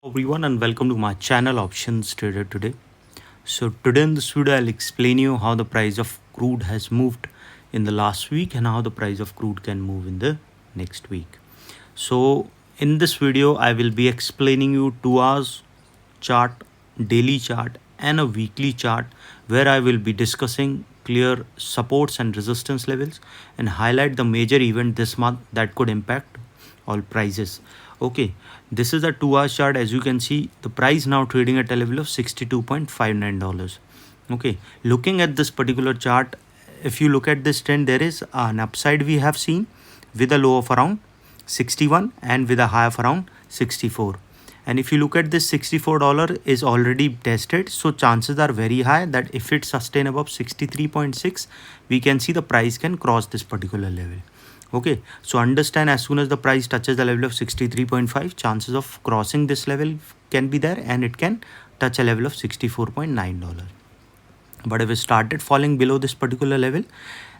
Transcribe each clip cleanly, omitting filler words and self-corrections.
Everyone and welcome to my channel Options Trader Today. So today in this video I'll explain you how the price of crude has moved in the last week and how the price of crude can move in the next week. So in this video I will be explaining you 2 hours chart, daily chart and a weekly chart where I will be discussing clear supports and resistance levels and highlight the major event this month that could impact all prices. Okay, this is a 2 hour chart. As you can see, the price now trading at a level of $62.59. Okay, looking at this particular chart, if you look at this trend, there is an upside we have seen with a low of around 61 and with a high of around 64. And if you look at this, $64 is already tested, so chances are very high that if it sustain above 63.6, we can see the price can cross this particular level. Okay, so understand, as soon as the price touches the level of 63.5, chances of crossing this level can be there and it can touch a level of $64.9. But if it started falling below this particular level,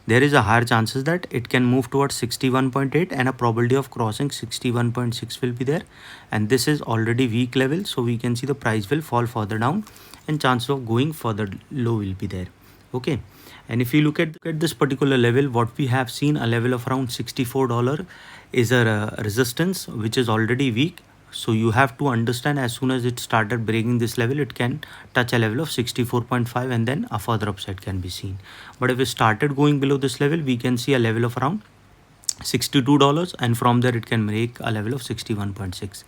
there is a higher chances that it can move towards 61.8 and a probability of crossing 61.6 will be there. And this is already weak level, so we can see the price will fall further down and chances of going further low will be there. Okay, and if you look at this particular level, what we have seen, a level of around $64 is a resistance which is already weak. So you have to understand, as soon as it started breaking this level, it can touch a level of 64.5 and then a further upside can be seen. But if it started going below this level, we can see a level of around $62 and from there it can make a level of 61.6.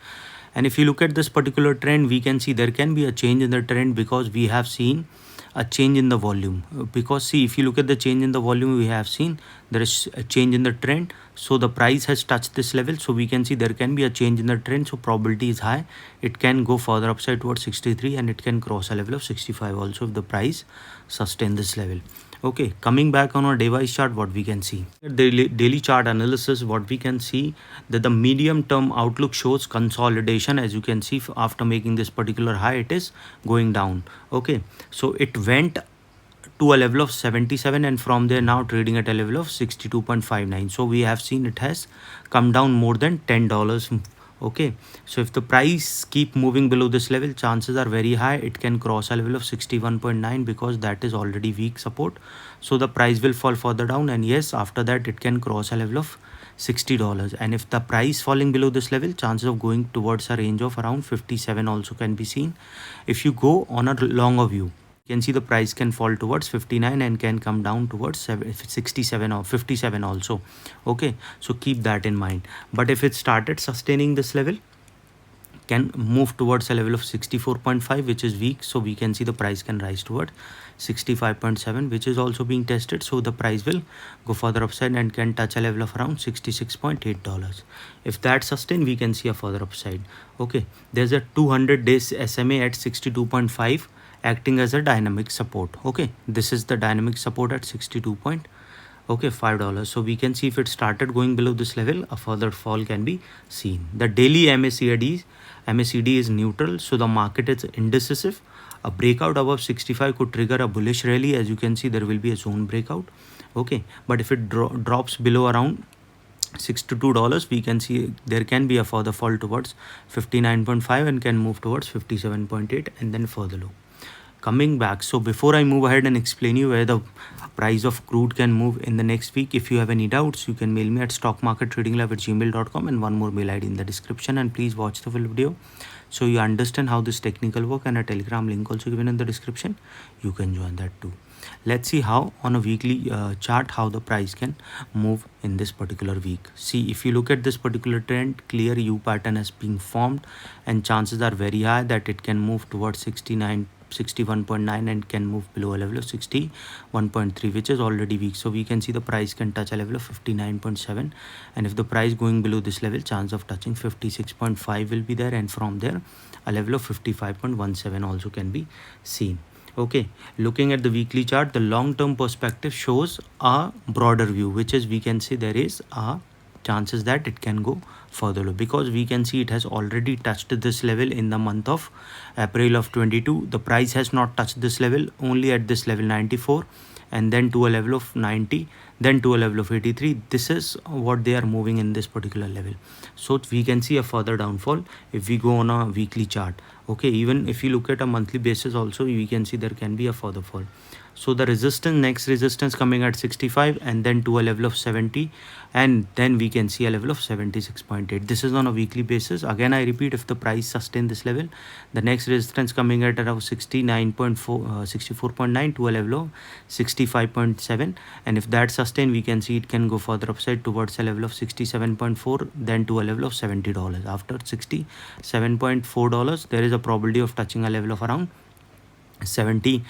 And if you look at this particular trend, we can see there can be a change in the trend because we have seen a change in the volume. Because see, if you look at the change in the volume, we have seen there is a change in the trend. So the price has touched this level, so we can see there can be a change in the trend, so probability is high it can go further upside towards 63 and it can cross a level of 65 also if the price sustain this level. Okay, coming back on our day-wise chart, what we can see, daily chart analysis, what we can see that the medium term outlook shows consolidation. As you can see, after making this particular high, it is going down. Okay, so it went to a level of 77 and from there now trading at a level of 62.59. so we have seen it has come down more than $10. Okay, so if the price keep moving below this level, chances are very high it can cross a level of 61.9 because that is already weak support. So the price will fall further down, and yes, after that it can cross a level of $60. And if the price falling below this level, chances of going towards a range of around 57 also can be seen. If you go on a longer view, you can see the price can fall towards 59 and can come down towards 67 or 57 also. Okay, so keep that in mind. But if it started sustaining this level, can move towards a level of 64.5, which is weak, so we can see the price can rise toward 65.7, which is also being tested, so the price will go further upside and can touch a level of around $66.8. if that sustain, we can see a further upside. Okay, there's a 200 days SMA at 62.5 acting as a dynamic support. Okay, this is the dynamic support at $5. So we can see if it started going below this level, a further fall can be seen. The daily MACD is neutral, so the market is indecisive. A breakout above 65 could trigger a bullish rally. As you can see, there will be a zone breakout. Okay, but if it drops below around $62, we can see there can be a further fall towards 59.5 and can move towards 57.8 and then further low. Coming back, so before I move ahead and explain you where the price of crude can move in the next week, if you have any doubts, you can mail me at stockmarkettradinglab@gmail.com and one more mail ID in the description. And please watch the full video so you understand how this technical work, and a Telegram link also given in the description. You can join that too. Let's see how on a weekly chart how the price can move in this particular week. See, if you look at this particular trend, clear U pattern has been formed and chances are very high that it can move towards 61.9 and can move below a level of 61.3, which is already weak. So we can see the price can touch a level of 59.7, and if the price going below this level, chance of touching 56.5 will be there, and from there a level of 55.17 also can be seen. Okay, looking at the weekly chart, the long-term perspective shows a broader view, which is we can say there is a chances that it can go further low, because we can see it has already touched this level in the month of April of 22. The price has not touched this level, only at this level 94, and then to a level of 90. then to a level of 83. This is what they are moving in this particular level. So we can see a further downfall if we go on a weekly chart. Okay, even if you look at a monthly basis also, we can see there can be a further fall. So the resistance, next resistance coming at 65 and then to a level of 70, and then we can see a level of 76.8. This is on a weekly basis. Again, I repeat, if the price sustain this level, the next resistance coming at around 64.9 to a level of 65.7, and if that sustain, we can see it can go further upside towards a level of 67.4, then to a level of $70. After $67.4, there is a probability of touching a level of around $70,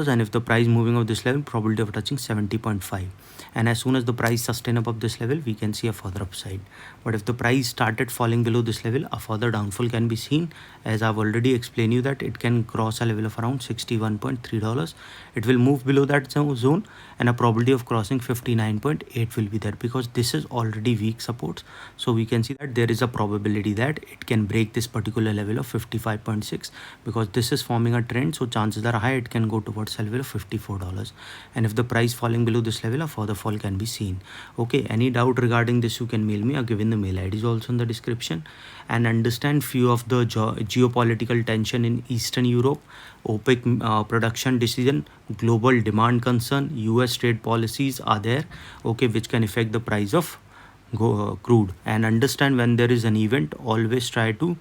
and if the price moving of this level, probability of touching 70.5, and as soon as the price sustain above this level, we can see a further upside. But if the price started falling below this level, a further downfall can be seen, as I've already explained you that it can cross a level of around $61.3. It will move below that zone, and a probability of crossing 59.8 will be there, because this is already weak supports. So we can see that there is a probability that it can break this particular level of 55.6, because this is forming a trend. So chances are high it can go towards a level of $54, and if the price falling below this level, a further fall can be seen. Okay, any doubt regarding this, you can mail me. I've given the mail ID is also in the description. And understand few of the geopolitical tension in Eastern Europe, OPEC production decision, global demand concern, US trade policies are there, okay, which can affect the price of crude. And understand, when there is an event, always try to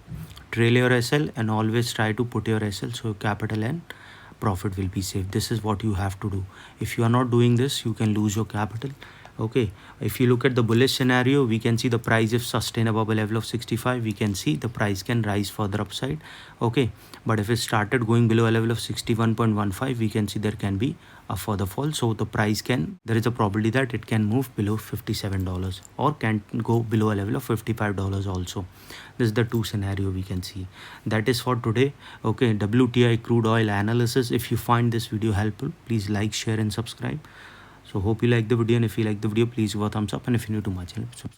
trail your SL and always try to put your SL, so capital and profit will be safe. This is what you have to do. If you are not doing this, you can lose your capital. Okay, if you look at the bullish scenario, we can see the price if sustain above a level of 65, we can see the price can rise further upside. Okay, but if it started going below a level of 61.15, we can see there can be a further fall. So the price can, there is a probability that it can move below $57 or can go below a level of $55 also. This is the two scenario we can see. That is for today. Okay, WTI crude oil analysis. If you find this video helpful, please like, share and subscribe. So hope you like the video, and if you like the video, please give a thumbs up, and if you're new to my channel, subscribe.